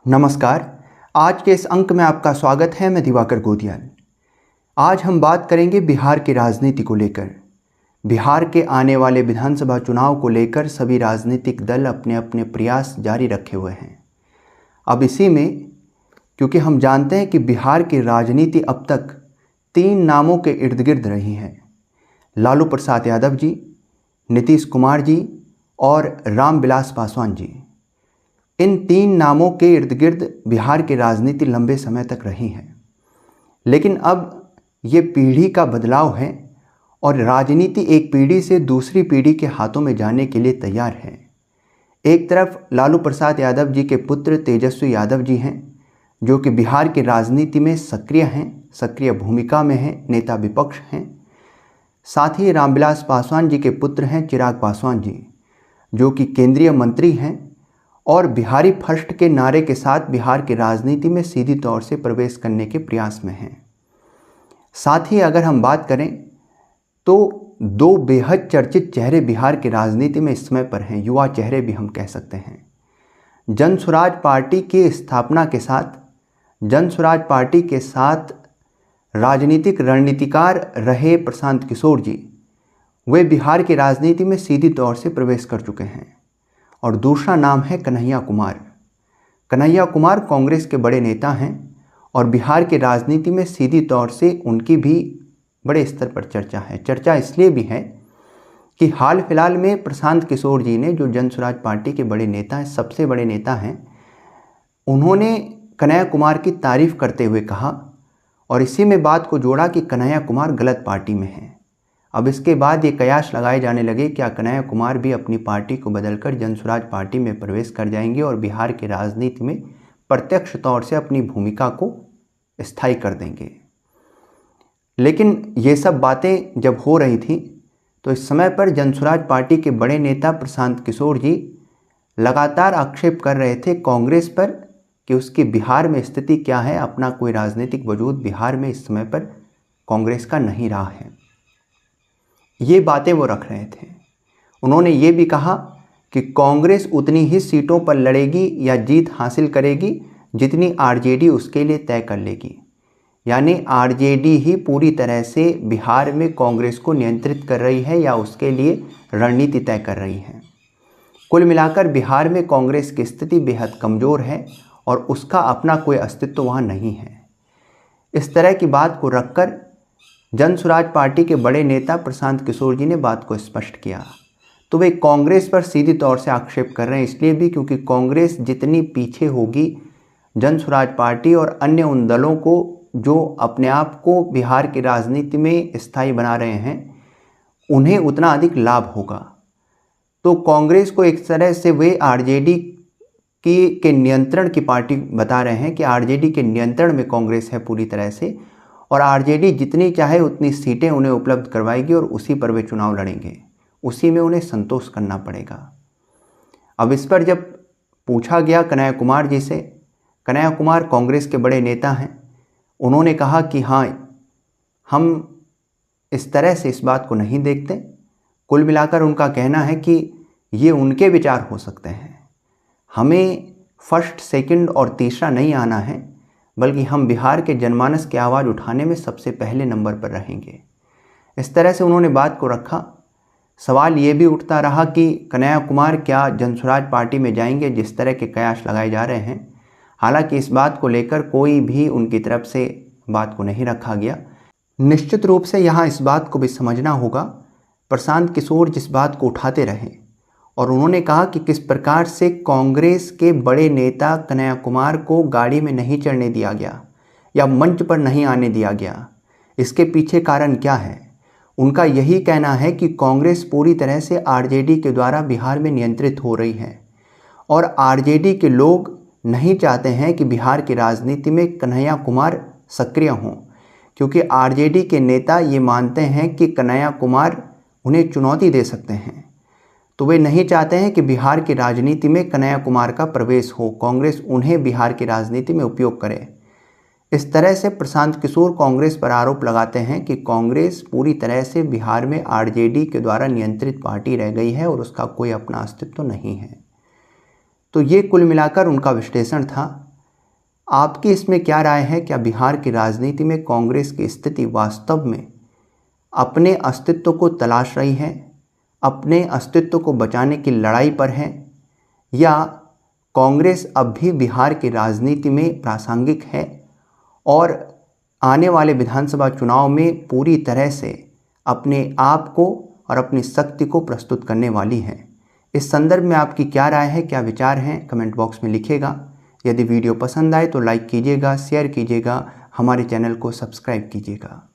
नमस्कार। आज के इस अंक में आपका स्वागत है। मैं दिवाकर गोदियाल। आज हम बात करेंगे बिहार की राजनीति को लेकर। बिहार के आने वाले विधानसभा चुनाव को लेकर सभी राजनीतिक दल अपने अपने प्रयास जारी रखे हुए हैं। अब इसी में क्योंकि हम जानते हैं कि बिहार की राजनीति अब तक 3 नामों के इर्द गिर्द रही है, लालू प्रसाद यादव जी, नीतीश कुमार जी और रामविलास पासवान जी। इन 3 नामों के इर्द गिर्द बिहार की राजनीति लंबे समय तक रही है, लेकिन अब ये पीढ़ी का बदलाव है और राजनीति एक पीढ़ी से दूसरी पीढ़ी के हाथों में जाने के लिए तैयार है। एक तरफ लालू प्रसाद यादव जी के पुत्र तेजस्वी यादव जी हैं, जो कि बिहार की राजनीति में सक्रिय हैं, सक्रिय भूमिका में हैं, नेता विपक्ष हैं। साथ ही रामविलास पासवान जी के पुत्र हैं चिराग पासवान जी, जो कि केंद्रीय मंत्री हैं और बिहारी फर्स्ट के नारे के साथ बिहार की राजनीति में सीधी तौर से प्रवेश करने के प्रयास में हैं। साथ ही अगर हम बात करें तो 2 बेहद चर्चित चेहरे बिहार की राजनीति में इस समय पर हैं, युवा चेहरे भी हम कह सकते हैं। जनसुराज पार्टी की स्थापना के साथ, जनसुराज पार्टी के साथ राजनीतिक रणनीतिकार रहे प्रशांत किशोर जी, वे बिहार की राजनीति में सीधी तौर से प्रवेश कर चुके हैं। और दूसरा नाम है कन्हैया कुमार। कन्हैया कुमार कांग्रेस के बड़े नेता हैं और बिहार की राजनीति में सीधी तौर से उनकी भी बड़े स्तर पर चर्चा है। चर्चा इसलिए भी है कि हाल फिलहाल में प्रशांत किशोर जी ने, जो जनसुराज पार्टी के बड़े नेता हैं, सबसे बड़े नेता हैं, उन्होंने कन्हैया कुमार की तारीफ करते हुए कहा और इसी में बात को जोड़ा कि कन्हैया कुमार गलत पार्टी में हैं। अब इसके बाद ये कयास लगाए जाने लगे क्या कन्हैया कुमार भी अपनी पार्टी को बदलकर जनसुराज पार्टी में प्रवेश कर जाएंगे और बिहार की राजनीति में प्रत्यक्ष तौर से अपनी भूमिका को स्थायी कर देंगे। लेकिन ये सब बातें जब हो रही थी तो इस समय पर जनसुराज पार्टी के बड़े नेता प्रशांत किशोर जी लगातार आक्षेप कर रहे थे कांग्रेस पर कि उसकी बिहार में स्थिति क्या है, अपना कोई राजनीतिक वजूद बिहार में इस समय पर कांग्रेस का नहीं रहा है। ये बातें वो रख रहे थे। उन्होंने ये भी कहा कि कांग्रेस उतनी ही सीटों पर लड़ेगी या जीत हासिल करेगी जितनी आरजेडी उसके लिए तय कर लेगी, यानी आरजेडी ही पूरी तरह से बिहार में कांग्रेस को नियंत्रित कर रही है या उसके लिए रणनीति तय कर रही है। कुल मिलाकर बिहार में कांग्रेस की स्थिति बेहद कमज़ोर है और उसका अपना कोई अस्तित्व वहाँ नहीं है। इस तरह की बात को रखकर जनसुराज पार्टी के बड़े नेता प्रशांत किशोर जी ने बात को स्पष्ट किया। तो वे कांग्रेस पर सीधी तौर से आक्षेप कर रहे हैं, इसलिए भी क्योंकि कांग्रेस जितनी पीछे होगी जनसुराज पार्टी और अन्य उन दलों को जो अपने आप को बिहार की राजनीति में स्थायी बना रहे हैं, उन्हें उतना अधिक लाभ होगा। तो कांग्रेस को एक तरह से वे आरजेडी के नियंत्रण की पार्टी बता रहे हैं कि आरजेडी के नियंत्रण में कांग्रेस है पूरी तरह से, और आरजेडी जितनी चाहे उतनी सीटें उन्हें उपलब्ध करवाएगी और उसी पर वे चुनाव लड़ेंगे, उसी में उन्हें संतोष करना पड़ेगा। अब इस पर जब पूछा गया कन्हैया कुमार जी से, कन्हैया कुमार कांग्रेस के बड़े नेता हैं, उन्होंने कहा कि हाँ, हम इस तरह से इस बात को नहीं देखते। कुल मिलाकर उनका कहना है कि ये उनके विचार हो सकते हैं, हमें फर्स्ट, सेकंड और तीसरा नहीं आना है, बल्कि हम बिहार के जनमानस की आवाज़ उठाने में सबसे पहले नंबर पर रहेंगे। इस तरह से उन्होंने बात को रखा। सवाल ये भी उठता रहा कि कन्हैया कुमार क्या जनसुराज पार्टी में जाएंगे, जिस तरह के कयास लगाए जा रहे हैं। हालांकि इस बात को लेकर कोई भी उनकी तरफ से बात को नहीं रखा गया। निश्चित रूप से यहाँ इस बात को भी समझना होगा, प्रशांत किशोर जिस बात को उठाते रहे और उन्होंने कहा कि किस प्रकार से कांग्रेस के बड़े नेता कन्हैया कुमार को गाड़ी में नहीं चढ़ने दिया गया या मंच पर नहीं आने दिया गया, इसके पीछे कारण क्या है। उनका यही कहना है कि कांग्रेस पूरी तरह से आरजेडी के द्वारा बिहार में नियंत्रित हो रही है और आरजेडी के लोग नहीं चाहते हैं कि बिहार की राजनीति में कन्हैया कुमार सक्रिय हों, क्योंकि आरजेडी के नेता ये मानते हैं कि कन्हैया कुमार उन्हें चुनौती दे सकते हैं। तो वे नहीं चाहते हैं कि बिहार की राजनीति में कन्हैया कुमार का प्रवेश हो, कांग्रेस उन्हें बिहार की राजनीति में उपयोग करे। इस तरह से प्रशांत किशोर कांग्रेस पर आरोप लगाते हैं कि कांग्रेस पूरी तरह से बिहार में आरजेडी के द्वारा नियंत्रित पार्टी रह गई है और उसका कोई अपना अस्तित्व नहीं है। तो ये कुल मिलाकर उनका विश्लेषण था। आपकी इसमें क्या राय है? क्या बिहार की राजनीति में कांग्रेस की स्थिति वास्तव में अपने अस्तित्व को तलाश रही है, अपने अस्तित्व को बचाने की लड़ाई पर है, या कांग्रेस अब भी बिहार की राजनीति में प्रासंगिक है और आने वाले विधानसभा चुनाव में पूरी तरह से अपने आप को और अपनी शक्ति को प्रस्तुत करने वाली है? इस संदर्भ में आपकी क्या राय है, क्या विचार हैं? कमेंट बॉक्स में लिखिएगा। यदि वीडियो पसंद आए तो लाइक कीजिएगा, शेयर कीजिएगा, हमारे चैनल को सब्सक्राइब कीजिएगा।